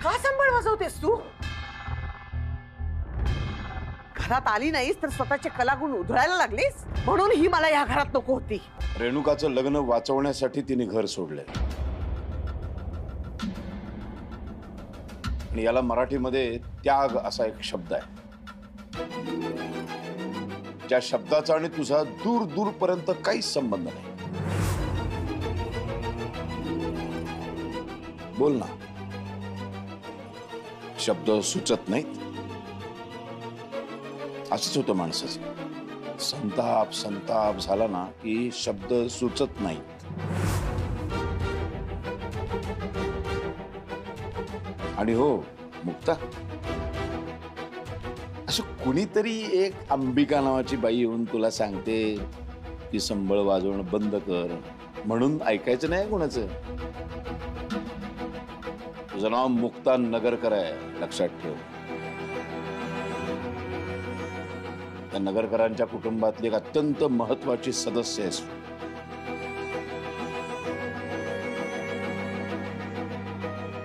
का संबळ वाजवतेस तू? घरात आली नाहीस तर स्वतःचे कलागुण उधळायला लागलीस, म्हणून ही मला या घरात नको होती. रेणुकाचं लग्न वाचवण्यासाठी तिने घर सोडले, आणि याला मराठीमध्ये त्याग असा एक शब्द आहे. ज्या शब्दाचा आणि तुझा दूर दूर पर्यंत काहीच संबंध नाही. बोल ना. शब्द सुचत नाहीत. असंच होतं माणसाचं. संताप संताप झाला ना की शब्द सुचत नाहीत. आणि हो मुक्ता, असं कुणीतरी एक अंबिका नावाची बाई येऊन तुला सांगते की संबळ वाजवणं बंद कर, म्हणून ऐकायचं नाही कोणाचं. तुझं नाव मुक्ता नगरकर आहे, लक्षात ठेव. त्या नगरकरांच्या कुटुंबातली एक अत्यंत महत्वाची सदस्य आहेस.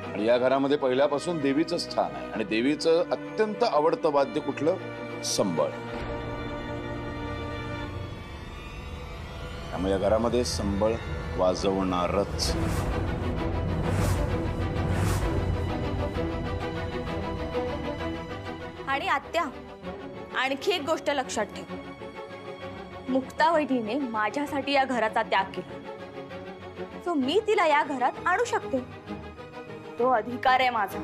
आणि या घरामध्ये पहिल्यापासून देवीचं स्थान आहे, आणि देवीचं अत्यंत आवडतं वाद्य कुठलं? संबळ. त्यामुळे या घरामध्ये संबळ वाजवणारच. आणि आत्या, आणखी एक गोष्ट लक्षात ठेव. मुक्ता वहिनीने माझ्यासाठी या घराचा त्याग केला, सो मी तिला या घरात आणू शकते. तो अधिकार आहे माझा.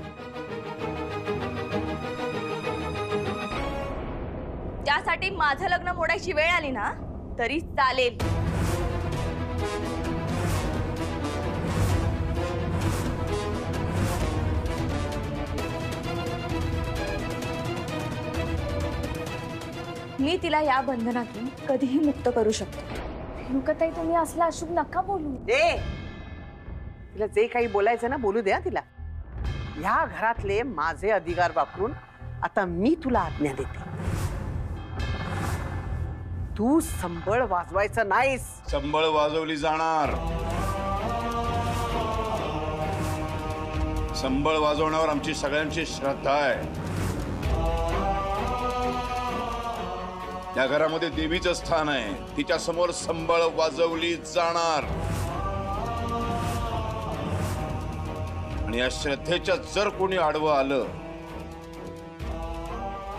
त्यासाठी माझं लग्न मोडायची वेळ आली ना तरी चालेल. मी तिला या बंधनातून कधीही मुक्त करू शकतो. रेणुकाताई, तुम्ही असला अशुभ नका बोलू. तिला जे काही बोलायचं ना बोलू द्या तिला. या घरातले माझे अधिकार वापरून आता मी तुला आज्ञा देते. तू संबळ वाजवायचं नाहीस. संबळ वाजवली जाणार. संबळ वाजवण्यावर आमची सगळ्यांची श्रद्धा आहे. या घरामध्ये देवीचं स्थान आहे, तिच्या समोर संबळ वाजवली जाणार. आणि या श्रद्धेच्या जर कोणी आडवं आलं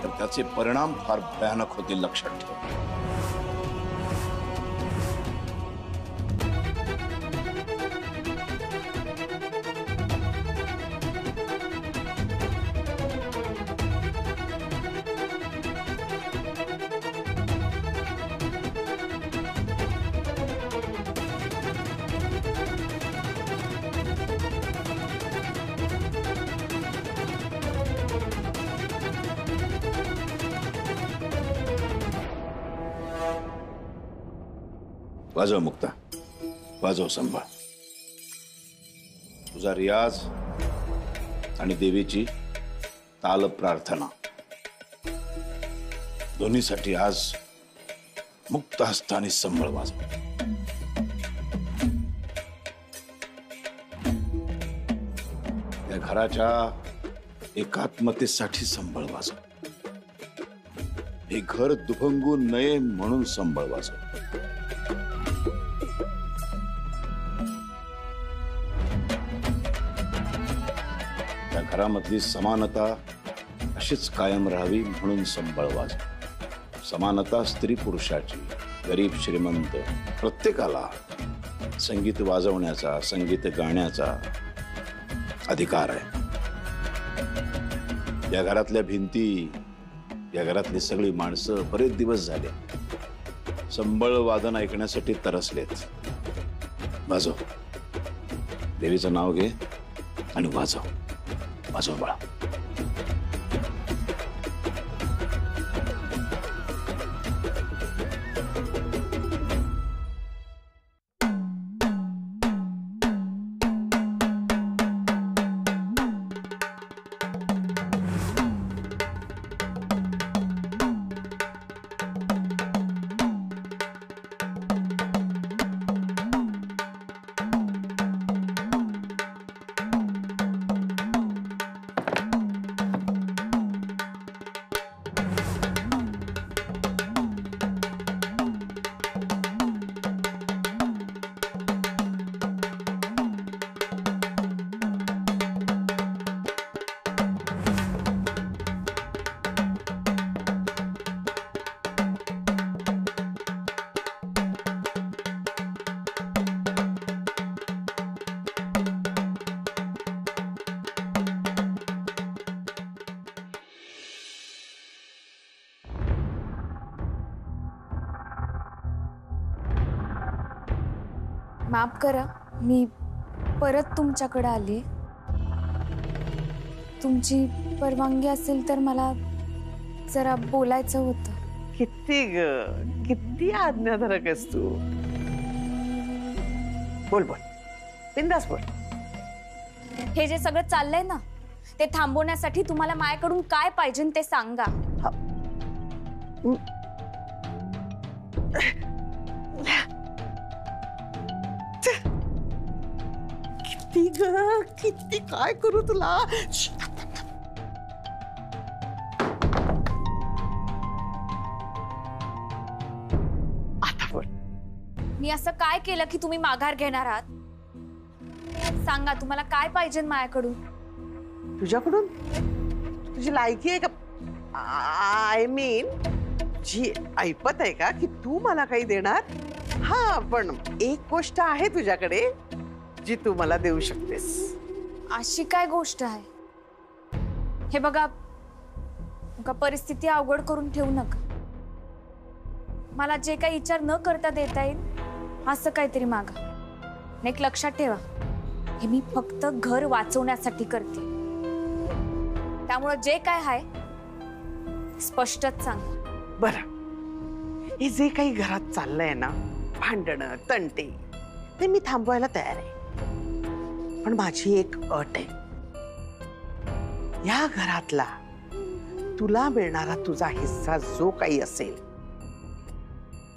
तर त्याचे परिणाम फार भयानक होतील, लक्षात ठेव. वाजव मुक्ता, वाजव संबळ. तुझा रियाज आणि देवीची ताल प्रार्थना दोन्हीसाठी आज मुक्त हस्ताने संबळ वाजव. या घराच्या एकात्मतेसाठी संबळ वाजव. हे घर दुभंगू नये म्हणून संबळ वाजव. घरामधली समानता अशीच कायम राहावी म्हणून संबळ वाजव. समानता स्त्री पुरुषाची, गरीब श्रीमंत प्रत्येकाला संगीत वाजवण्याचा, संगीत गाण्याचा अधिकार आहे. या घरातल्या भिंती, या घरातली सगळी माणसं बरेच दिवस झाले संबळ वादन ऐकण्यासाठी तरसलेत. वाजव. देवीचं नाव घे आणि वाजव. वाजव बाळा. माफ करा, मी परत तुमच्याकडे आले. तुमची परवानगी असेल तर मला जरा बोलायचं होतं. किती आज्ञाधारक आहेस तू. बोल बोल, बिंदास बोल. हे जे सगळं चाललंय ना, ते थांबवण्यासाठी तुम्हाला माझ्याकडून काय पाहिजे ते सांगा. किती काय करू तुला. आता बोल. मी असं काय केलं की तुम्ही माघार घेणार आहात? सांगा, तुम्हाला काय पाहिजे माझ्याकडून? तुझ्याकडून तुझी लायकी आहे का? आय मीन जी ऐपत आहे का की तू मला काही देणार? हा, पण एक गोष्ट आहे तुझ्याकडे जी तू मला देऊ शकतेस. अशी काय गोष्ट आहे? हे बघा, परिस्थिती अवघड करून ठेवू नका. मला जे काही विचार न करता देता येईल असं काहीतरी मागा. एक लक्षात ठेवा, हे मी फक्त घर वाचवण्यासाठी करते. त्यामुळे जे काय आहे स्पष्टच सांग. बरं, हे जे काही घरात चाललंय ना, भांडणं तंटे, ते मी थांबवायला तयार आहे. पण माझी एक अट आहे. या घरातला तुला मिळणारा तुझा हिस्सा जो काही असेल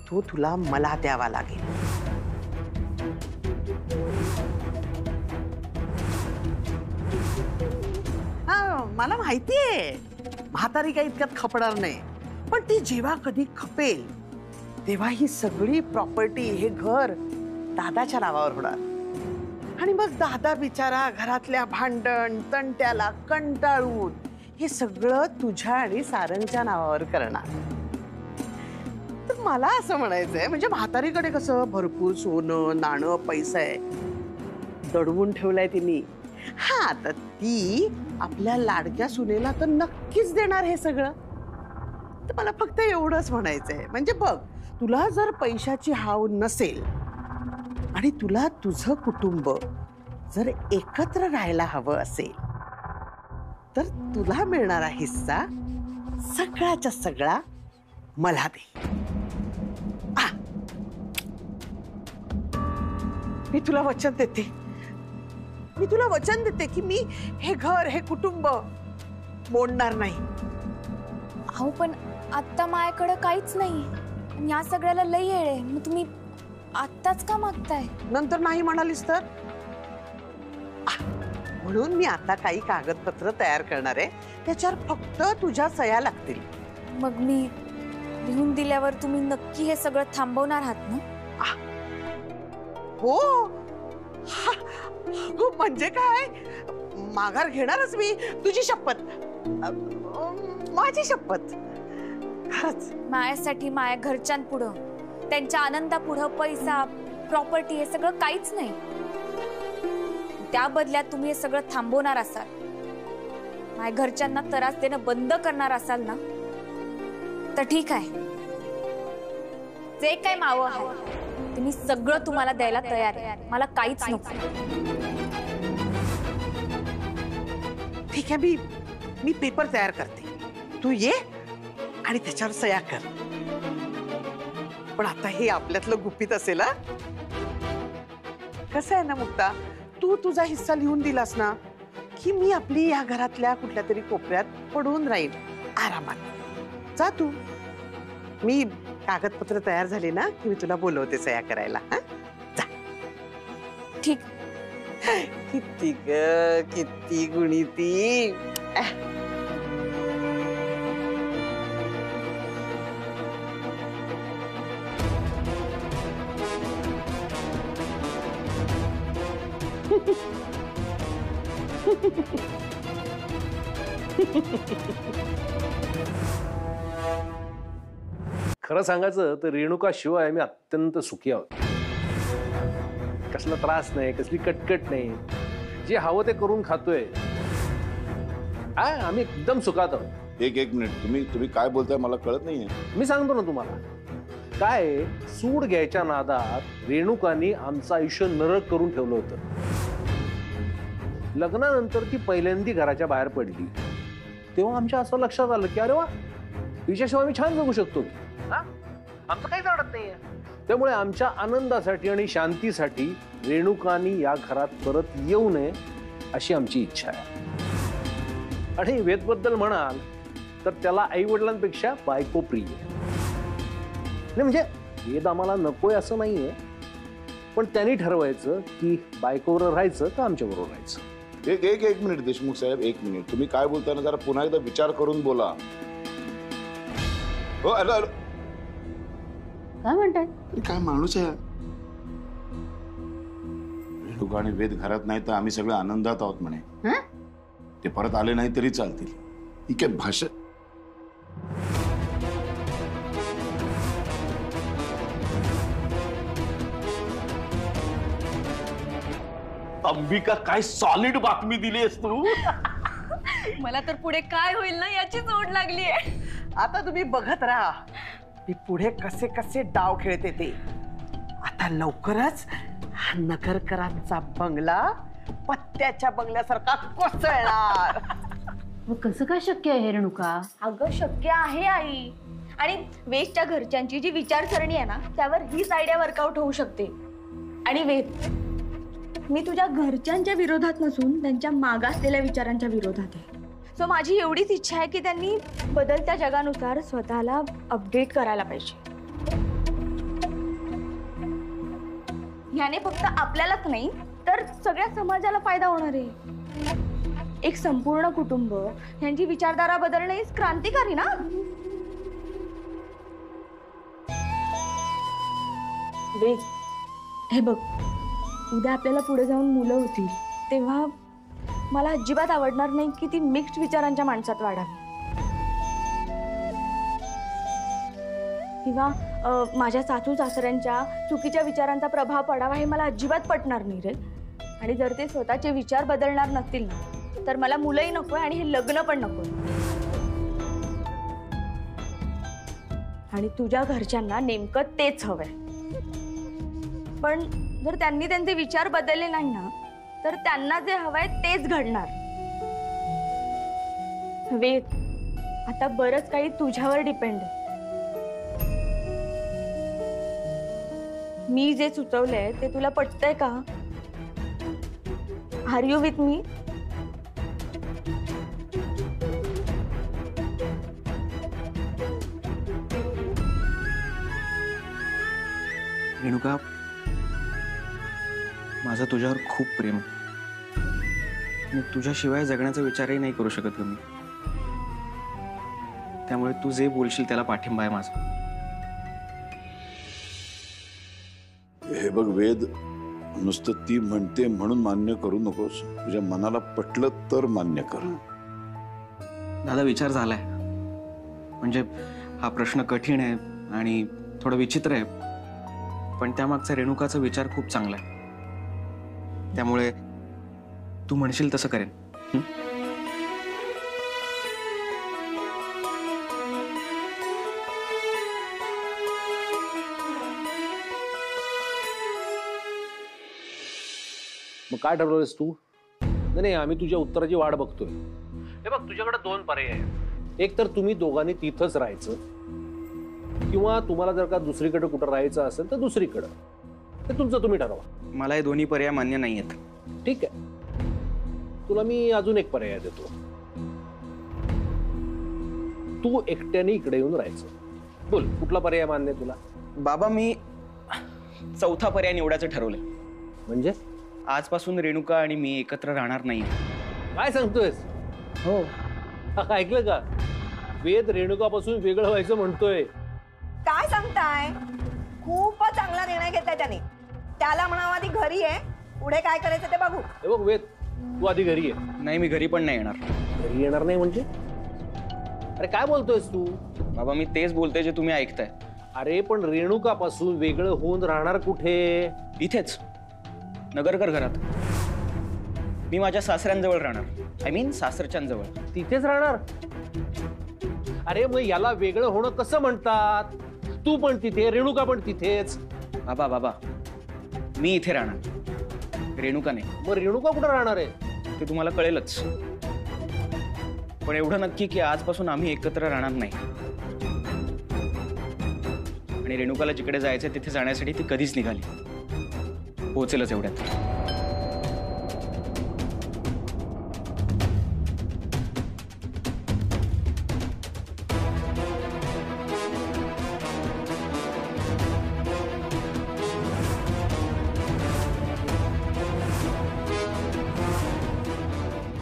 तो तुला मला द्यावा लागेल. हा, मला माहितीये म्हातारी काही इतक्यात खपणार नाही, पण ती जेव्हा कधी खपेल तेव्हा ही सगळी प्रॉपर्टी, हे घर दादाच्या नावावर होणार. आणि मग दादा बिचारा घरातल्या भांडण तंट्याला कंटाळून हे सगळं तुझ्या आणि सारंगच्या नावावर करणार. तर मला असं म्हणायचंय, म्हणजे म्हातारीकडे कसं भरपूर सोनं नाणं पैसा आहे, दडवून ठेवलाय तिने. हा, तर ती आपल्या लाडक्या सुनेला तर नक्कीच देणार हे सगळं. तर मला फक्त एवढंच म्हणायचंय, म्हणजे बघ, तुला जर पैशाची हाव नसेल आणि तुला तुझं कुटुंब जर एकत्र राहायला हवं असेल तर तुला मिळणारा हिस्सा सगळ्याच्या सगळा मला दे. मी तुला वचन देते की मी हे घर, हे कुटुंब मोडणार नाही. अहो, पण आता माझ्याकडे काहीच नाही. या सगळ्याला लई येळ आहे. मग तुम्ही आत्ताच का मागताय? नंतर नाही म्हणालीस तर? म्हणून मी आता काही कागदपत्र तयार करणार आहे, त्याच्यावर फक्त तुझ्या सह्या लागतील. मग मी लिहून दिल्यावर तुम्ही नक्की हे सगळं थांबवणार आहात ना? हो. म्हणजे काय, माघार घेणारच मी. तुझी शपथ, माझी शपथ. खरंच माझ्यासाठी माझ्या घरच्यांपुढं, त्यांच्या आनंदापुढं पैसा, प्रॉपर्टी हे सगळं काहीच नाही. त्या बदल्यात तुम्ही हे सगळं थांबवणार असाल, माझ्या घरच्यांना त्रास देणं बंद करणार असाल ना, तर ठीक आहे. जे काय मावं आहे ते मी सगळं तुम्हाला द्यायला तयार आहे. मला काहीच नको. ठीक आहे, मी पेपर तयार करते. तू ये आणि त्याच्यावर सह्या कर. पण आता हे आपल्यातलं गुपित असेल. कसं आहे ना मुक्ता, तू तुझा हिस्सा लिहून दिलास ना की मी आपली या घरातल्या कुठल्या तरी कोपऱ्यात पडून राहील आरामात. जा तू. मी कागदपत्र तयार झाले ना की मी तुला बोलवते सह्या करायला. जा. ठीक. किती गुणी ती. खरं सांगायचं तर रेणुका शिवाय आम्ही अत्यंत सुखी आहोत. कसला त्रास नाही, कसली कटकट नाही. जे हवं ते करून खातोय. आम्ही एकदम सुखात आहोत. एक मिनिट, तुम्ही काय बोलताय मला कळत नाहीये. मी सांगतो ना तुम्हाला, काय आहे, सूड घ्यायच्या नादात रेणुकानी आमचं आयुष्य नरक करून ठेवलं होतं. लग्नानंतर ती पहिल्यांदी घराच्या बाहेर पडली तेव्हा आमच्या असं लक्षात आलं की अरे वा, हिच्याशिवाय आम्ही छान जगू शकतो की. आमचं काहीच अडत नाहीये. त्यामुळे आमच्या आनंदासाठी आणि शांतीसाठी रेणुकानी या घरात परत येऊ नये अशी आमची इच्छा आहे. आणि वेदबद्दल म्हणाल तर त्याला आई वडिलांपेक्षा बायको प्रिय आहे. म्हणजे वेद आम्हाला नकोय असं नाहीये, पण त्यांनी ठरवायचं की बायकोबरोबर राहायचं का आमच्याबरोबर राहायचं. एक मिनिट देशमुख साहेब, एक मिनिट. तुम्ही काय बोलताना जरा पुन्हा एकदा विचार करून बोला. हो, हॅलो हॅलो. काय म्हणताय? काय माणूस आहे. रेणुका आणि वेद घरात नाही तर आम्ही सगळे आनंदात आहोत म्हणे. ते परत आले नाही तरी चालतील. ही काय भाषा. अंबिका, काय सॉलिड बातमी दिलीस तू. मला तर पुढे काय होईल ना याचीच ओढ लागली आहे. आता तुम्ही बघत राहा मी पुढे कसे कसे डाव खेळते ते. आता लवकरच हा नगरकरांचा बंगला पत्त्याच्या बंगल्यासारखा कोसळणार. मग कसं काय शक्य आहे रेणुका? अगं शक्य आहे आई. आणि वेदच्या घरच्यांची जी विचारसरणी आहे ना त्यावर हीच आयडिया वर्कआउट होऊ शकते. आणि वेद, मी तुझ्या घरच्यांच्या विरोधात नसून त्यांच्या मागासलेल्या विचारांच्या विरोधात आहे. सो माझी एवढीच इच्छा आहे की त्यांनी बदलत्या जगानुसार स्वतःला अपडेट करायला पाहिजे. याने फक्त आपल्यालाच नाही तर सगळ्या समाजाला फायदा होणार आहे. एक संपूर्ण कुटुंब यांची विचारधारा बदलणे ही क्रांतिकारी ना. वेद, हे बघ, उद्या आपल्याला पुढे जाऊन मुलं होतील तेव्हा मला अजिबात आवडणार नाही की ती मिक्स्ड विचारांच्या माणसात वाढावी. किंवा माझ्या सासू सासऱ्यांच्या चुकीच्या विचारांचा प्रभाव पडावा हे मला अजिबात पटणार नाही रे. आणि जर ते स्वतःचे विचार बदलणार नसतील ना तर मला मुलंही नकोय आणि हे लग्न पण नकोय. आणि तुझ्या घरच्यांना नेमकं तेच हवंय. पण जर त्यांनी त्यांचे विचार बदलले नाही ना तर त्यांना जे हवंय तेच घडणार. वेद, आता बरंच काही तुझ्यावर डिपेंड आहे. मी जे सुचवलंय ते तुला पटतंय का? Are you with me? Renuka, माझं तुझ्यावर खूप प्रेम. मी तुझ्याशिवाय जगण्याचा विचारही नाही करू शकत ग मी. त्यामुळे तू जे बोलशील त्याला पाठिंबा आहे माझा. हे बघ वेद, नुसतं ती म्हणते म्हणून मान्य करू नकोस. तुझ्या मनाला पटलं तर मान्य कर. दादा, विचार झालाय. म्हणजे हा प्रश्न कठीण आहे आणि थोडं विचित्र आहे, पण त्यामागचा रेणुकाचा विचार खूप चांगला आहे. त्यामुळे तू म्हणशील तसं करेन. मग काय ठरवलंस तू? नाही, आम्ही तुझ्या उत्तराची वाट बघतोय. हे बघ, तुझ्याकडे दोन पर्याय आहेत. एक तर तुम्ही दोघांनी तिथंच राहायचं, किंवा तुम्हाला जर का दुसरीकडे कुठं राहायचं असेल तर दुसरीकडं. ते तुमचं तुम्ही ठरवा. मला हे दोन्ही पर्याय मान्य नाही आहेत. ठीक आहे, तुला मी अजून एक पर्याय देतो. तू एकट्याने इकडे येऊन राहायचं. बोल, कुठला पर्याय मान्य तुला? बाबा, मी चौथा पर्याय निवडायचं ठरवलंय. म्हणजे आजपासून रेणुका आणि मी एकत्र राहणार नाही. काय सांगतोयस? हो. ऐकलं का? वेद रेणुकापासून वेगळं व्हायचं म्हणतोय. काय सांगताय? खूपच चांगला निर्णय घेतलाय त्याने. त्याला म्हणावं आधी घरी आहे, पुढे काय करायचं ते बघू. हे बघ वेद, तू आधी घरी ये. नाही, मी घरी पण नाही येणार. घरी येणार नाही म्हणजे? अरे काय बोलतोयस तू? बाबा, मी तेच बोलतोय जे तुम्ही ऐकताय. अरे पण रेणुकापासून वेगळं होऊन राहणार कुठे? इथेच नगरकर घरात. मी माझ्या सासऱ्यांजवळ राहणार. आय मीन सासरच्यांजवळ. तिथेच राहणार? अरे मग याला वेगळं होणं कसं म्हणतात? तू पण तिथे, रेणुका पण तिथेच. बाबा बाबा, मी इथे राहणार, रेणुका नाही. मग रेणुका कुठं राहणार आहे? ते तुम्हाला कळेलच. पण एवढं नक्की की आजपासून आम्ही एकत्र राहणार नाही. आणि रेणुकाला जिकडे जायचं तिथे जाण्यासाठी ती कधीच निघाली, पोहोचेलच एवढ्यात.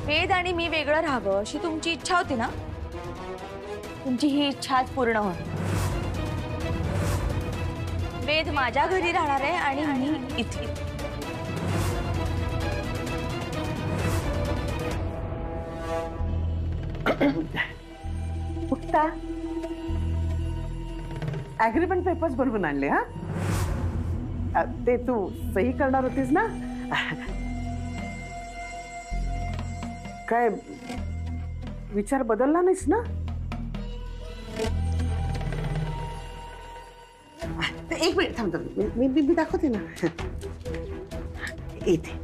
वेद आणि मी वेगळं राहावं अशी तुमची इच्छा होती ना? तुमची ही इच्छा आज पूर्ण होईल. वेद माझ्या घरी राहणार आहे आणि मी इथे. मुक्ता, ऍग्रीमेंट पेपर्स बनवून आणले. हा, ते तू सही करणार होतीस ना? काय विचार बदलला नाहीस ना? एक मिनिट थांब, मी दाखवते ना. इथे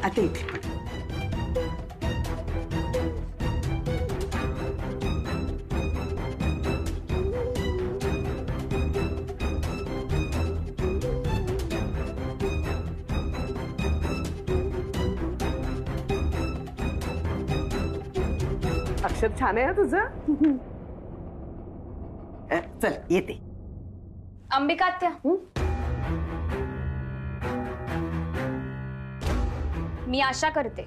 आता इथे पण. अक्षर छान आहे तुझं. चल येते. अंबिका आत्या, मी आशा करते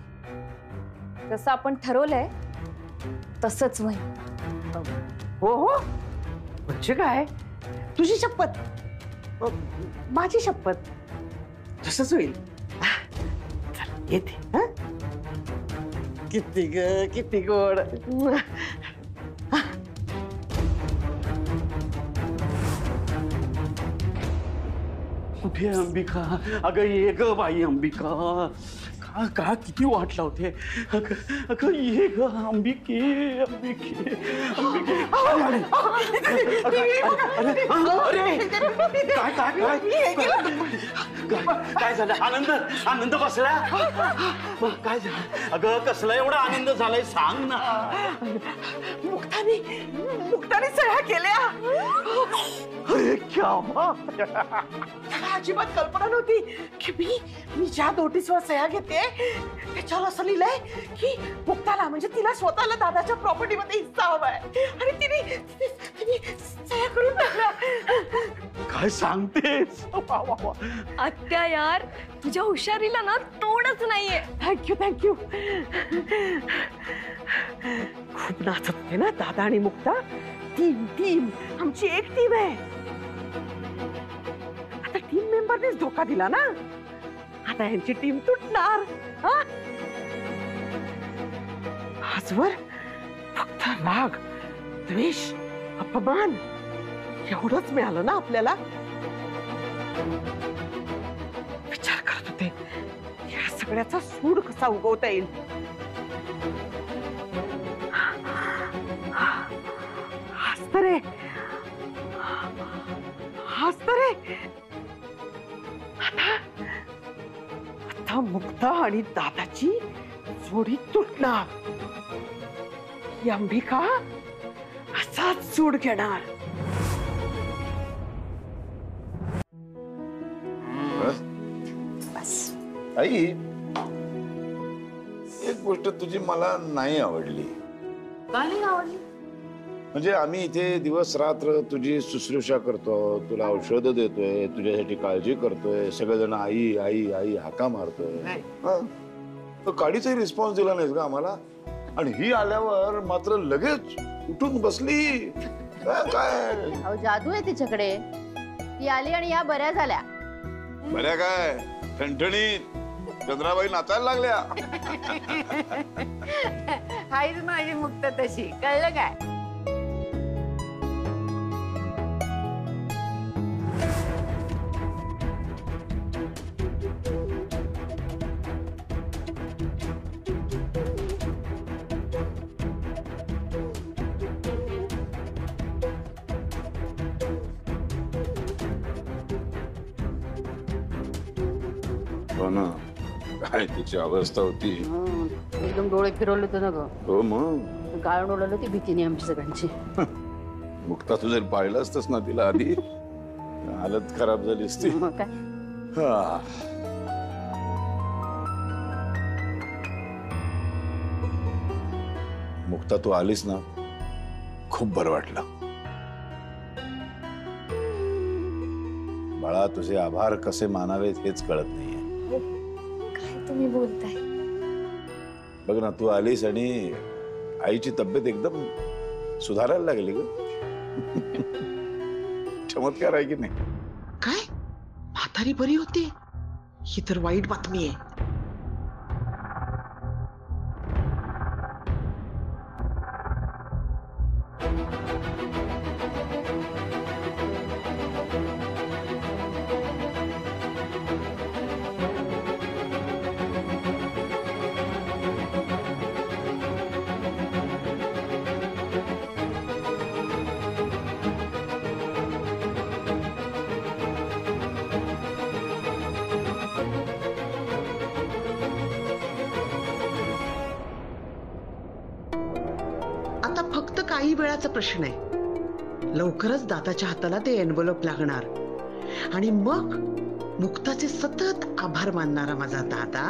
जसं आपण ठरवलंय तसंच होईल. हो हो, म्हणजे काय? तुझी शपथ, माझी शपथ, तसंच होईल. चल येते. हा, किती ग, किती गोड. कुठे अंबिका? अगं ये ग बाई अंबिका, का किती वाट लावते. अगं ये ग अंबिके, अंबिके, अंबिके. काय झालं? आनंद, आनंद बसला? काय झालं? अगं कसला एवढा आनंद झालाय सांग ना. मुक्ताने सह्या केल्या. अरे क्या बात. अजिबात कल्पना नव्हती की मी ज्या नोटीसवर सह्या घेते त्याच्यावर असं लिहिलंय की मुक्ताला, म्हणजे तिला स्वतःला दादाच्या प्रॉपर्टीमध्ये हिस्सा हवाय. आणि तिने सह्या करून टाकल्या. काय सांगतेस? वा वा वा. आत्या यार, तुझ्या हुशारीला ना तोडच नाहीये. Thank you thank you. खूप नाचत होते ना दादा आणि मुक्ता. टीम आमची एक टीम आहे. आता टीम मेंबरनेच धोका दिला ना, आता यांची टीम तुटणार. आजवर फक्त राग, द्वेष, अपमान एवढंच मिळालं ना आपल्याला. विचार करत होते या सगळ्याचा सूड कसा उगवता येईल. हसतरे आता मुक्ता आणि दादाची जोडी तुटणार. ही अंबिका असाच सूड घेणार. आई, एक गोष्ट तुझी मला नाही आवडली. का नाही आवडली? म्हणजे आम्ही इथे दिवस रात्र तुझी शुश्रूषा करतो, तुला औषधं देतोय, तुझ्यासाठी काळजी करतोय, सगळेजण आई आई आई हाका मारतोय. तर काडीचाही रिस्पॉन्स दिला नाहीस का आम्हाला? आणि ही आल्यावर मात्र लगेच उठून बसली. काय अहो, जादू आहे तिच्याकडे. ती आली आणि या बऱ्या झाल्या. बऱ्या काय ठणठणीत. चंद्राबाई नाचायला लागल्या. हायच माझी मुक्ता तशी, कळलं काय? हो ना, काय तिची अवस्था होती. एकदम डोळे फिरवले होते ना ग. हो मग गाळण ओढवलं ती भीतीने आमची सगळ्यांची. मुक्ता तू जर पाहिलं असतंस ना तिला आधी, हालत खराब झाली असती. मग काय? हा. मुक्ता तू आलीस ना, खूप बरं वाटलं. बाळा, तुझे आभार कसे मानावेत हेच कळत नाहीये. काय तुम्ही बोलताय? बघ ना, तू आलीस आणि आईची तब्येत एकदम सुधारायला लागली ग. चमत्कार आहे की नाही? काय म्हातारी बरी होती? ही तर वाईट बातमी आहे. आता फक्त काही वेळाचा प्रश्न आहे. लवकरच दादाच्या हाताला ते एनव्हलप लागणार आणि मग मुक्ताचे सतत आभार मानणारा माझा दादा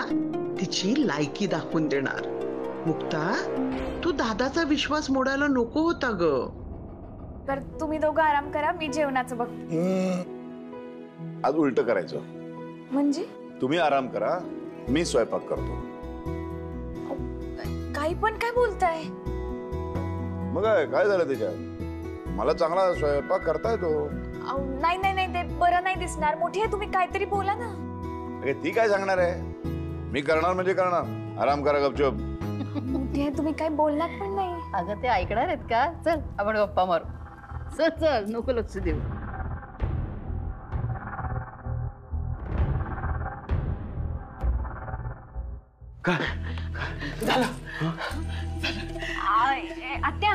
तिची लायकी दाखवून देणार. मुक्ता, तू दादाचा विश्वास मोडायला नको होता ग. तर तुम्ही दोघं आराम करा, मी जेवणाचं बघते. आज उलट करायचं. म्हणजे तुम्ही आराम करा, मी स्वयंपाक करतो. काही पण काय बोलताय? मग काय झालं त्याच्यात? मला चांगला स्वयंपाक करता येतो. नाही नाही नाही, ते बरं नाही दिसणार. मोठी आहे तुम्ही, काहीतरी बोला ना. अरे ती काय सांगणार आहे? मी करणार म्हणजे करणार. आराम करा गपचूप. मोठी आहे तुम्ही, काही बोललात पण नाही. अगं ते ऐकणार आहेत का? चल आपण गप्पा मारू. चल चल, नको लक्ष देऊ. आत्या,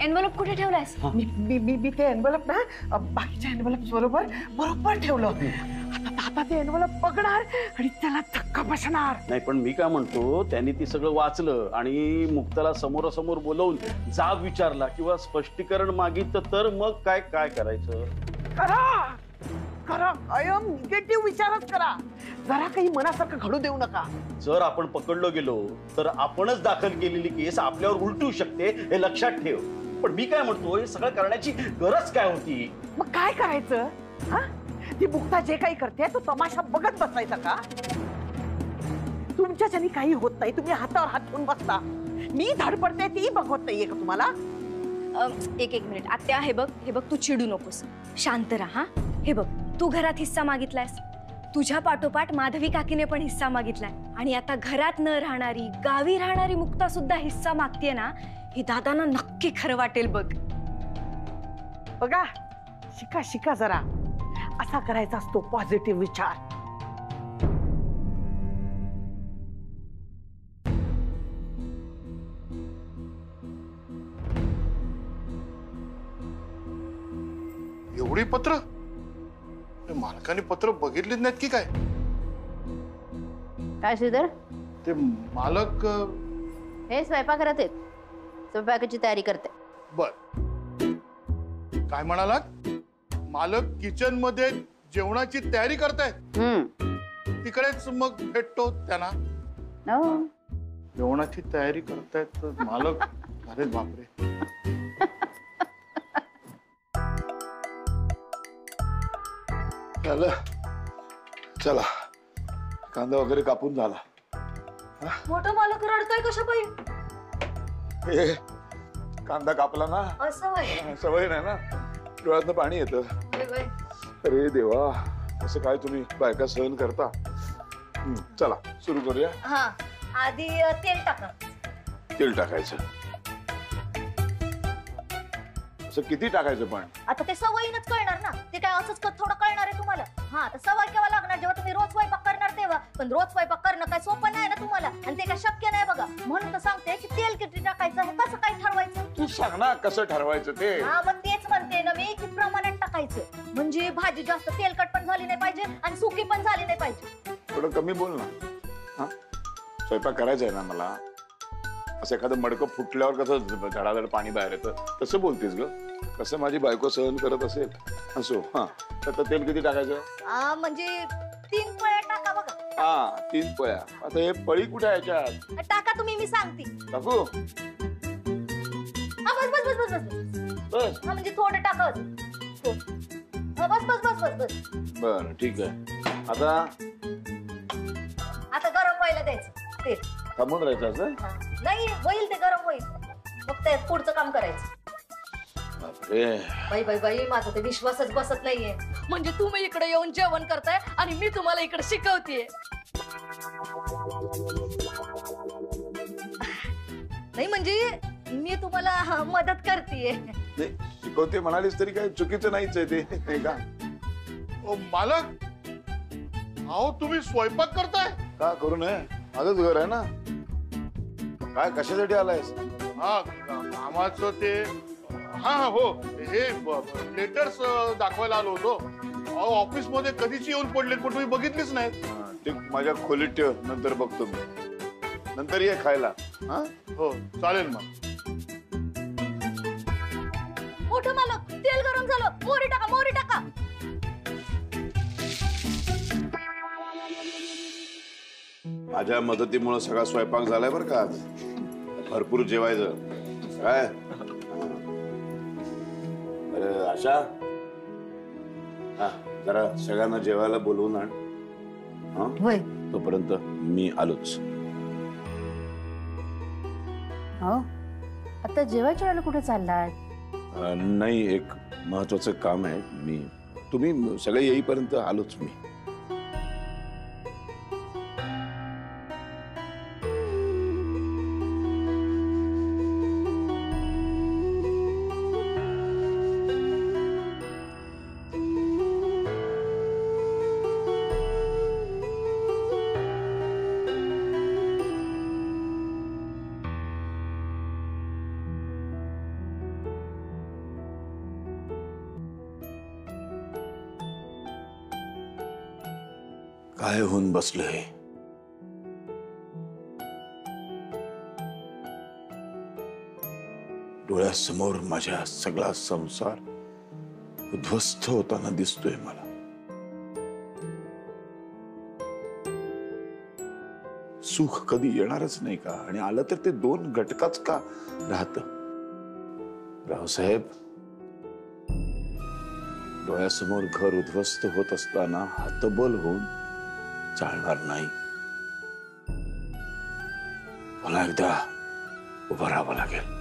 एनव्हलप कुठे ठेवलायस? मी ते एनव्हलप ना बाकीच्या एनव्हलप बरोबर ठेवलं. आता दादा ते एनव्हलप बघणार आणि त्याला धक्का बसणार. नाही, पण मी काय म्हणतो, त्यांनी ती सगळं वाचलं आणि मुक्ताला समोरासमोर बोलवून जाब विचारला किंवा स्पष्टीकरण मागितलं तर मग काय काय करायचं? करा करा, कायम निगेटिव्ह विचारच करा. जरा काही मनासारखं घडू देऊ नका. जर आपण पकडलो गेलो तर आपणच दाखल केलेली केस आपल्यावर उलटू शकते, हे लक्षात ठेव. पण मी काय म्हणतो, हे सगळं करण्याची गरज काय होती? मग काय करायचं? हा, ती मुक्ता जे काही करते तो तमाशा बघत बसायचा का? तुमच्याच्यानी काही होत नाही, तुम्ही हातावर हात ठेवून बसता. मी धडपडते ती बघवत नाहीये का तुम्हाला? एक मिनिट आत्या, हे बघ तू चिडू नकोस, शांत राहा. हे बघ, तू घरात हिस्सा मागितलायस, तुझ्या पाठोपाठ माधवी काकीने पण हिस्सा मागितलाय आणि आता घरात न राहणारी, गावी राहणारी मुक्ता सुद्धा हिस्सा मागतीये ना, हे दादांना नक्की खरं वाटेल बघ. बघा, शिका शिका जरा. असा करायचा असतो पॉझिटिव्ह विचार. एवढी पत्र? मालकाने पत्र बघितलीच नाहीत की काय? काय श्रीधर? ते मालक हे स्वयंपाक करत आहेत, स्वयंपाकाची तयारी करते. बर, काय म्हणालात? मालक किचन मध्ये जेवणाची तयारी करतायत? तिकडेच मग भेटतो त्यांना. जेवणाची तयारी करतायत तर मालक, अरे बापरे. चला, कांदा वगैरे कापून झाला. मोठा मालक रडतोय कशा पाहिजे? कांदा कापला ना, असं सवय नाही ना, डोळ्यातनं पाणी येतं. अरे देवा, असं काय तुम्ही बायका सहन करता? चला सुरू करूया. हा आधी तेल टाका. तेल टाकायचं. असं किती टाकायचं पण? आता ते सवयीनच कळणार ना. ते काय असंच थोडं कळणार आहे तुम्हाला? हा आता सवय केव्हा लागणार? जेव्हा तुम्ही रोज स्वयंपाक करणार तेव्हा. पण रोज स्वयंपाक करणं काय सोपं नाही ना तुम्हाला, आणि ते काय शक्य नाही बघा. म्हणून तर सांगते की तेल किती टाकायचं हे कसं काय ठरवायचं. तू सांग ना कसं ठरवायचं ते. हा मग तेच म्हणते ना मी, किती प्रमाणात टाकायचं म्हणजे भाजी जास्त तेलकट पण झाली नाही पाहिजे आणि सुकी पण झाली नाही पाहिजे. थोडं कमी बोल ना. हा स्वयंपाक करायचा आहे ना मला. असं एखादं मडकं फुटल्यावर कसं धडाधड पाणी बाहेर येतं तसं बोलतेस ग. कसं माझी बायको सहन करत असेल असो. हा तर तेल किती टाकायचं? म्हणजे 3 पळ्या टाका बघा. हा 3 पळ्या. आता हे पळी कुठे आहे याच्यात? टाका तुम्ही, मी सांगते. टाकू? हा बस बस बस बस बस. हा म्हणजे थोडं टाका. बस बस बस बस बस. बरं ठीक आहे. आता गरम व्हायला द्यायचं तेल. थांबून राहायचं असं? नाही होईल, ते गरम होईल मग ते पुढचं काम करायचं. बाई बाई बाई माझा ते विश्वासच बसत नाहीये. म्हणजे तुम्ही इकडे येऊन जेवण करताय आणि मी तुम्हाला इकडे शिकवतेय. नाही म्हणजे मी तुम्हाला मदत करतेय. शिकवते म्हणालीस तरी काय चुकीचं नाहीच आहे ते, नाही का? मालक अहो तुम्ही स्वयंपाक करताय? का करू नये, माझंच घर आहे ना. काय कशासाठी आलायस? हा कामाचं ते. हा हो हे लेटर्स दाखवायला आलो होतो. ऑफिस मध्ये कधीच येऊन पडलेत पण तुम्ही बघितलीच नाही. ते माझ्या खोलीत ठेव, नंतर बघतो मी. नंतर ये खायला. हा हो चालेल मग. मोठं मालक तेल गरम झालं, मोहरी टाका मोहरी टाका. माझ्या मदतीमुळे सगळा स्वयंपाक झालाय बरं का आज. भरपूर जेवायचं काय. अरे आशा, हा जरा सगळ्यांना जेवायला बोलवून आण. होय. तोपर्यंत मी आलोच. हो आता जेवायच्या वेळेला कुठे चाललाय? नाही एक महत्वाचं काम आहे. तुम्ही सगळे येईपर्यंत आलोच मी. काय होऊन बसलंय? डोळ्यासमोर माझ्या सगळा संसार उद्ध्वस्त होताना दिसतोय मला. सुख कधी येणारच नाही का? आणि आलं तर ते 2 घटकाच का राहत? रावसाहेब, डोळ्यासमोर घर उद्ध्वस्त होत असताना हतबल होऊन चालणार नाही. मला एकदा उभं राहावं लागेल.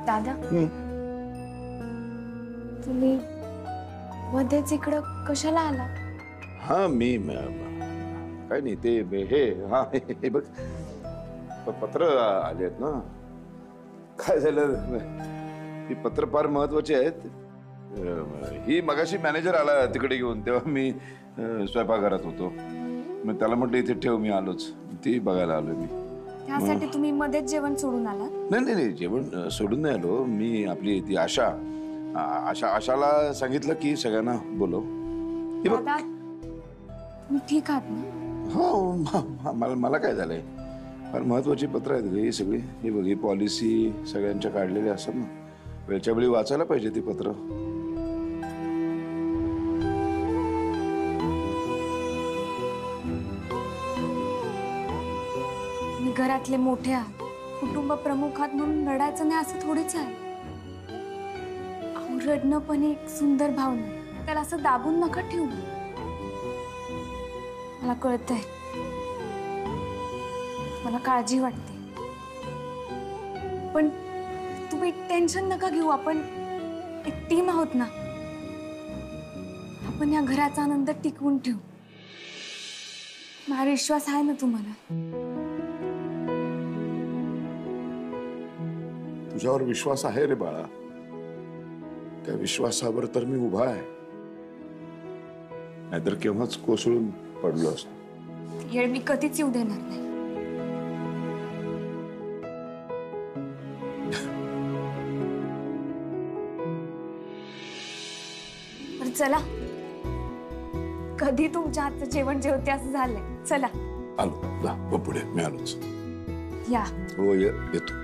दादा तुम्ही मध्येच इकडं कशाला आला? हा मी काय नाही ते हे हा हे बघ पत्र आले आहेत ना. काय झालं, ही पत्र फार महत्वाची आहेत. ही मगाशी मॅनेजर आला तिकडे घेऊन, तेव्हा मी स्वयंपाकघरात होतो. मग त्याला म्हटलं इथे ठेव, मी आलोच. ती बघायला आलो मी. त्यासाठी तुम्ही मध्येच जेवण सोडून आला? नाही जेवण सोडून नाही आलो मी. आपली ती आशाला सांगितलं की सगळ्यांना बोलव. दादा तुम्ही ठीक आहात ना? हो मला काय झालंय, फार महत्वाची पत्र आहेत ही सगळी. ही बघ, ही पॉलिसी सगळ्यांच्या काढलेली असतात ना, वेळच्या वेळी वाचायला पाहिजे ती पत्र. मी घरातले मोठे आहात, कुटुंब प्रमुख आहात म्हणून रडायचं नाही असं थोडीच आहे. रडणं पण एक सुंदर भावना, त्याला असं दाबून नका ठेवू. मला कळतंय मला काळजी वाटते, पण तुम्ही टेन्शन नका घेऊ. आपण एक टीम आहोत ना. आपण या घराचा आनंद टिकवून ठेवू. माझा विश्वास आहे ना तुम्हाला. तुझ्यावर विश्वास आहे रे बाळा. त्या विश्वासावर तर मी उभा आहे, नाहीतर केव्हाच कोसळून पडलो असतो. येळ मी कधीच येऊ देणार नाही. तर चला, कधी तुमच्या हातचं जेवण जेवते असं झालंय. चला आलो जा व पुढे मी आलोच. या. हो येतो.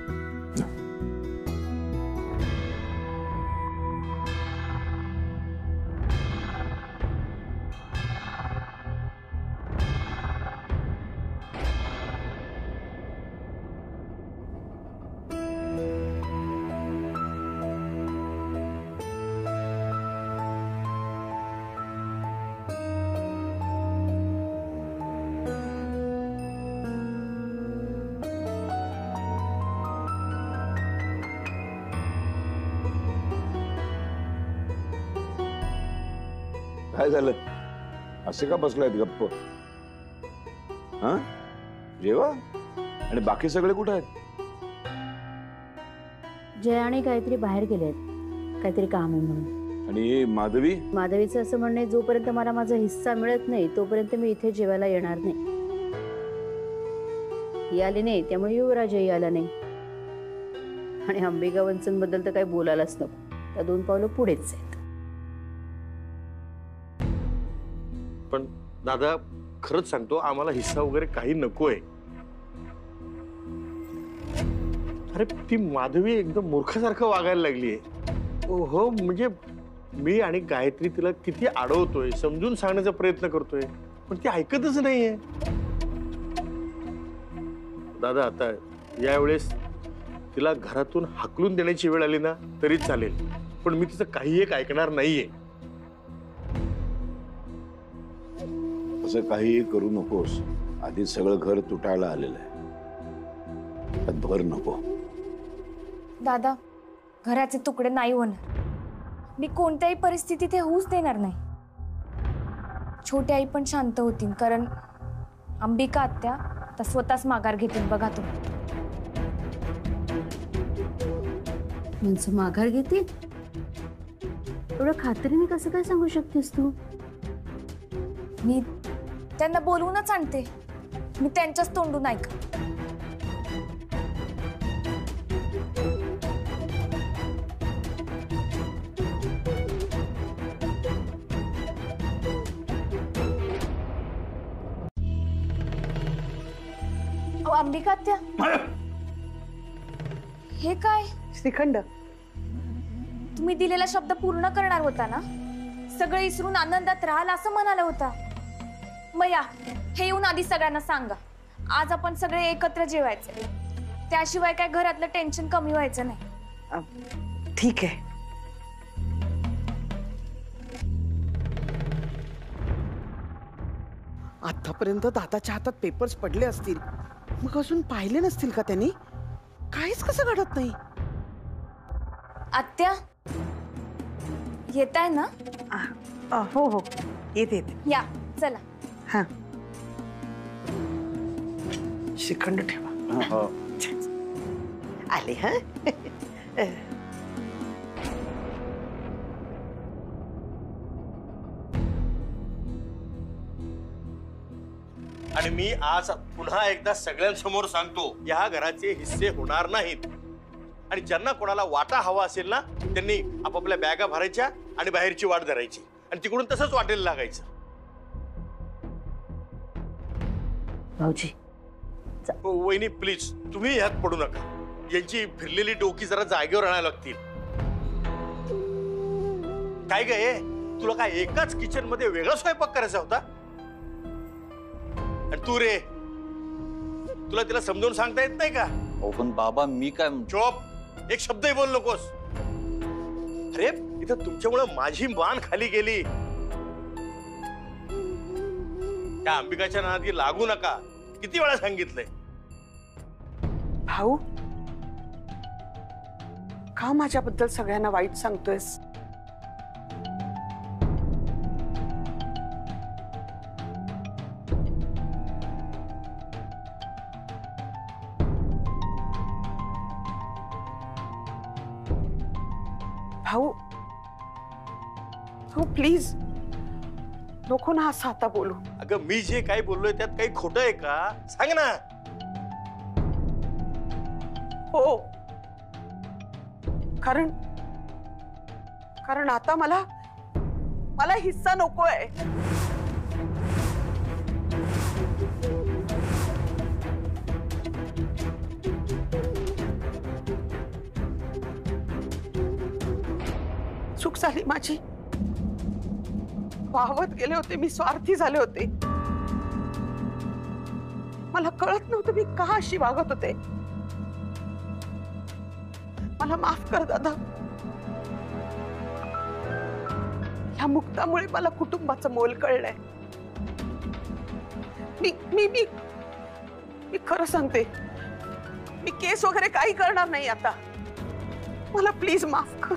काय झालं? असे का बसलायत गप्प? हा जेवा. आणि बाकी सगळे कुठे आहेत? जय आणि काहीतरी बाहेर गेलेत, काहीतरी काम आहे म्हणून. आणि माधवी? माधवीचं असं म्हणणं आहे, जोपर्यंत मला माझा हिस्सा मिळत नाही तोपर्यंत मी इथे जेवायला येणार नाही. ही आली नाही त्यामुळे युवराजही आला नाही. आणि अंबिका वंचनबद्दल तर काही बोलायलाच नको. त्या 2 पावलं पुढेच आहेत. पण दादा खरंच सांगतो, आम्हाला हिस्सा वगैरे काही नकोय. अरे ती माधवी एकदम मूर्खासारखं वागायला लागलीये. हो म्हणजे मी आणि गायत्री तिला किती अडवतोय, समजून सांगण्याचा प्रयत्न करतोय, पण ती ऐकतच नाहीये. दादा आता यावेळेस तिला घरातून हाकलून देण्याची वेळ आली ना तरी चालेल, पण मी तिचं काही एक ऐकणार नाहीये. असं काही करू नकोस. आधीच सगळं घर तुटायला आलेलं आहे. त्यात भर नको. दादा, घराचे तुकडे नाही होणार. मी कोणत्याही परिस्थितीत हे होऊच देणार नाही. छोटी आई पण शांत होतील, कारण अंबिका आत्या तर स्वतःच माघार घेतील. बघा तुम्ही. म्हणजे माघार घेतील? एवढं खात्रीने कसं काय सांगू शकतेस तू? मी त्यांना बोलवूनच आणते. मी त्यांच्याच तोंडून ऐका. अंबिका आत्या, हे काय? श्रीखंड. तुम्ही दिलेला शब्द पूर्ण करणार होता ना? सगळे विसरून आनंदात राहाल असं म्हणाला होता. मया, हे येऊन आधी सगळ्यांना सांगा. आज आपण सगळे एकत्र जेवायचे. त्याशिवाय काय घरातलं टेन्शन कमी व्हायचं नाही. ठीक आहे. आतापर्यंत दादाच्या हातात पेपर्स पडले असतील, मग अजून पाहिले नसतील का त्यांनी? काहीच कसं घडत नाही. आत्या येत आहे ना? हो हो येते. या चला. हा श्रीखंड ठेवा. आले. हा आणि मी आज पुन्हा एकदा सगळ्यांसमोर सांगतो, या घराचे हिस्से होणार नाहीत. आणि ज्यांना कोणाला वाटा हवा असेल ना, त्यांनी आपापल्या बॅगा भरायच्या आणि बाहेरची वाट धरायची आणि तिकडून तसंच वाटेल लागायचं. भाऊजी, वहिनी प्लीज तुम्ही ह्यात पडू नका. यांची फिरलेली डोकी जरा जागेवर आणायला लागतील. काय गे, तुला काय एकाच किचन मध्ये वेगळा स्वयंपाक करायचा होता? आणि तू रे, तुला तिला समजावून सांगता येत नाही का? पण बाबा मी काय. चोप, एक शब्दही बोल नकोस. अरे इथं तुमच्यामुळे माझी मान खाली गेली. त्या अंबिकाच्या नादात लागू नका, किती वेळा सांगितलंय. भाऊ, का माझ्याबद्दल सगळ्यांना वाईट सांगतोयस? भाऊ, तू प्लीज नको ना असं आता बोलू. अगं मी जे काही बोललोय त्यात काही खोटं आहे का? सांग ना. हो, कारण आता मला हिस्सा नकोय. चूक झाली माझी. वाहवत गेले होते मी, स्वार्थी झाले होते. मला कळत नव्हतं मी का अशी वागत होते. मला माफ कर दादा. या मुक्तामुळे मला कुटुंबाचं मोल कळलंय. मी खरं सांगते, मी केस वगैरे काही करणार नाही आता. मला प्लीज माफ कर.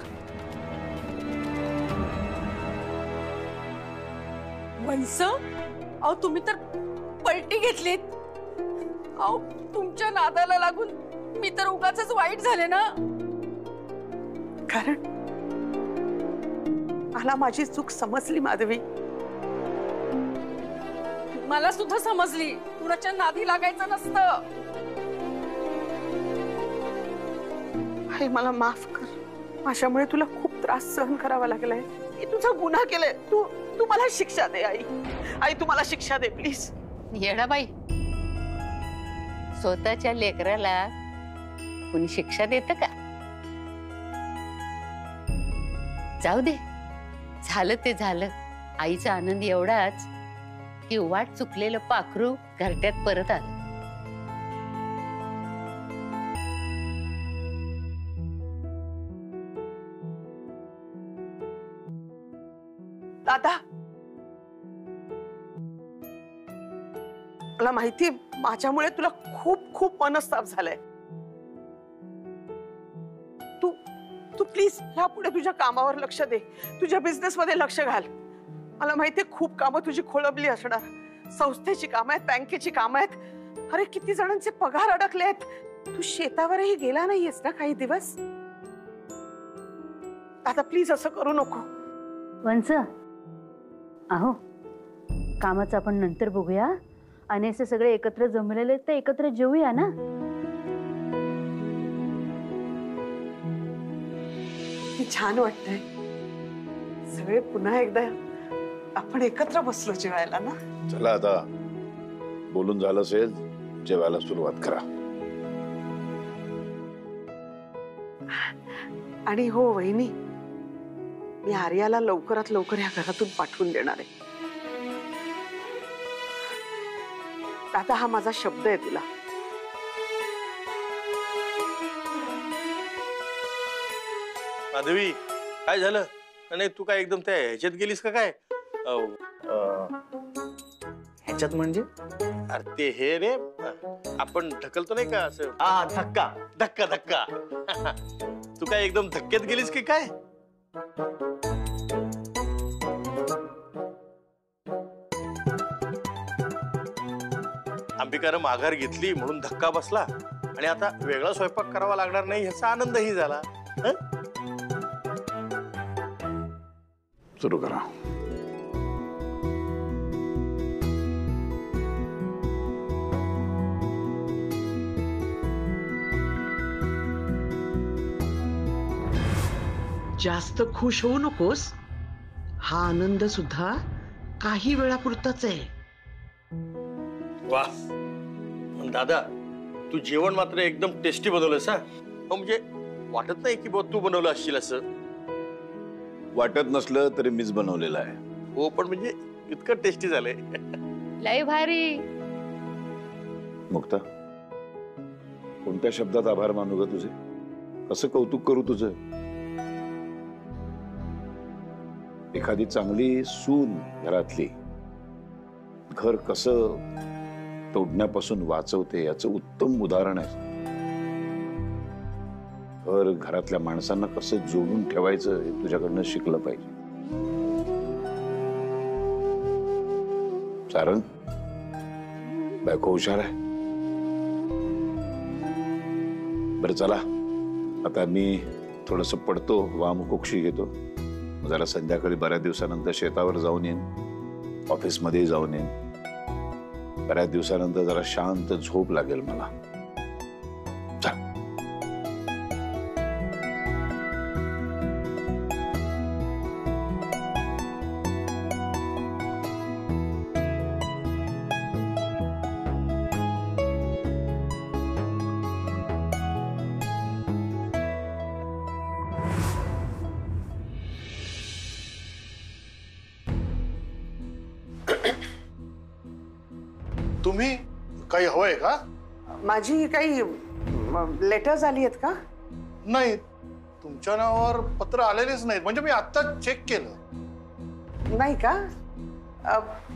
वंस, अहो तुम्ही तर पलटी घेतलीत. अहो तुमच्या नादाला लागून मी तर उगाचच वाईट झाले ना. कारण मला माझी चूक समजली माधवी. मला सुद्धा समजली. कुणाच्या नादी लागायचं नसतं. आई मला माफ कर. माझ्यामुळे तुला खूप त्रास सहन करावा लागलाय. मी तुझा गुन्हा केलाय. तू मला शिक्षा दे आई. आई तू मला शिक्षा दे प्लीज. येडाबाई, स्वतःच्या लेकराला कोणी शिक्षा देतं का? जाऊ दे, झालं ते झालं. आईचा आनंद एवढाच की वाट चुकलेलं पाखरू घरट्यात परत आलं. दादा, मला माहितीये माझ्यामुळे तुला खूप खूप मनस्ताप झालाय. तू प्लीज यापुढे तुझ्या कामावर लक्ष दे. तुझ्या बिझनेस मध्ये लक्ष घाल. मला माहितीये खूप कामं तुझी खोळंबली असणार. संस्थेची कामं आहेत, बँकेची कामं आहेत. अरे किती जणांचे पगार अडकले आहेत. तू शेतावरही गेला नाहीयेस ना काही दिवस. आता प्लीज असं करू नको. वंस, अहो कामाचं आपण नंतर बघूया. आणि असे सगळे एकत्र जमलेले तर एकत्र जेवूया ना. छान वाटतंय. सगळे पुन्हा एकदा आपण एकत्र बसलो जेवायला ना. चला आता बोलून झालं असेल, जेवायला सुरुवात करा. आणि हो वहिनी, मी आर्याला लवकरात लवकर या घरातून पाठवून देणार आहे. दादा हा माझा शब्द आहे तुला. माधवी, काय झालं? नाही तू काय एकदम त्या ह्याच्यात गेलीस का काय? ह्याच्यात म्हणजे? अरे ते हे रे, आपण ढकलतो नाही का असं. धक्का धक्का धक्का. तू काय एकदम धक्क्यात गेलीस की काय? अंबिकानं माघार घेतली म्हणून धक्का बसला आणि आता वेगळा स्वयंपाक करावा लागणार नाही ह्याचा आनंदही झाला. सुरू करा. जास्त खुश होऊ नकोस. हा आनंद सुद्धा काही वेळापुरताच आहे. वा दादा, तू जेवण मात्र एकदम टेस्टी बनवलंस हा. म्हणजे वाटत नाही की तू बनवलं असशील असं. वाटत नसलं तरी मीच बनवलेलं आहे. हो, पण म्हणजे इतकं टेस्टी झालंय. लय भारी. मुक्ता, कोणत्या शब्दात आभार मानू ग तुझे? कसं कौतुक करू तुझं? एखादी चांगली सून घरातली घर कसं तोडण्यापासून वाचवते याचं उत्तम उदाहरण आहे. घर घरातल्या माणसांना कसं जोडून ठेवायचं हे तुझ्याकडनं शिकलं पाहिजे. सारंग, बायको हुशार आहे. बरं चला, आता मी थोडस पडतो, वामकुक्षी घेतो. जरा संध्याकाळी बऱ्याच दिवसानंतर शेतावर जाऊन येईन, ऑफिसमध्ये जाऊन येईन. बऱ्याच दिवसानंतर जरा शांत झोप लागेल मला. चल. तुम्ही काही हवंय का? माझी काही लेटर्स आली आहेत का? नाही, तुमच्या नावावर पत्र आलेलेच नाहीत. म्हणजे मी आता चेक केलं. नाही का?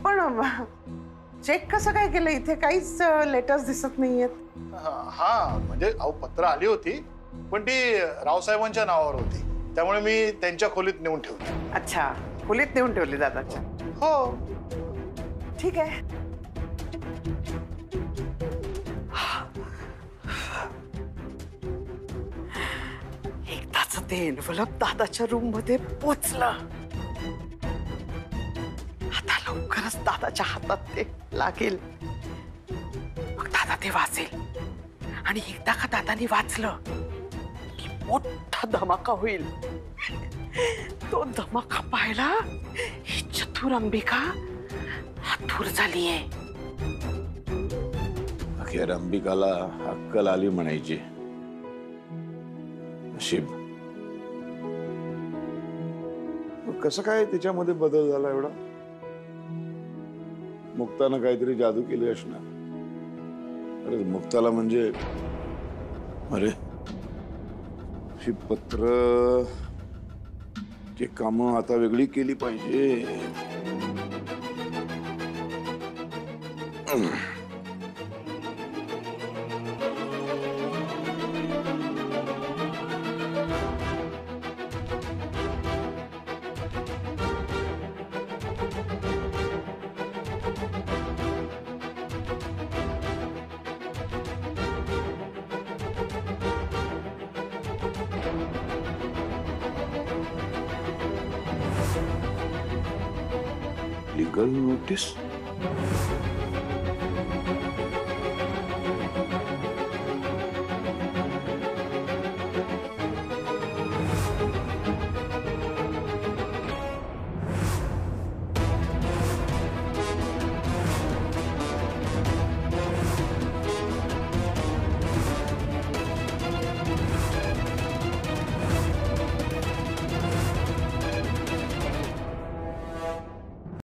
पण चेक कसं काय केलं? इथे काहीच लेटर्स दिसत नाहीयेत. हा म्हणजे अहो पत्र आली होती, पण ती रावसाहेबांच्या नावावर होती. त्यामुळे मी त्यांच्या खोलीत नेऊन ठेवली. अच्छा, खोलीत नेऊन ठेवली दादाच्या? हो. ठीक आहे. एकदाच ते एन्व्हलप दादाच्या रूम मध्ये पोचलं. आता लवकरच दादाच्या हातात ते लागेल. मग दादा ते वाचेल. आणि एकदा का दादानी वाचलं की मोठा धमाका होईल. तो धमाका पाहायला ही चतुर अंबिका आतुर झालीये. अखेर अंबिकाला अक्कल आली म्हणायची. नशीब. कसं काय तिच्यामध्ये बदल झाला एवढा? मुक्तानं काहीतरी जादू केली असणार. अरे मुक्ताला म्हणजे, अरे ही पत्र ची कामं आता वेगळी केली पाहिजे. Legal notice.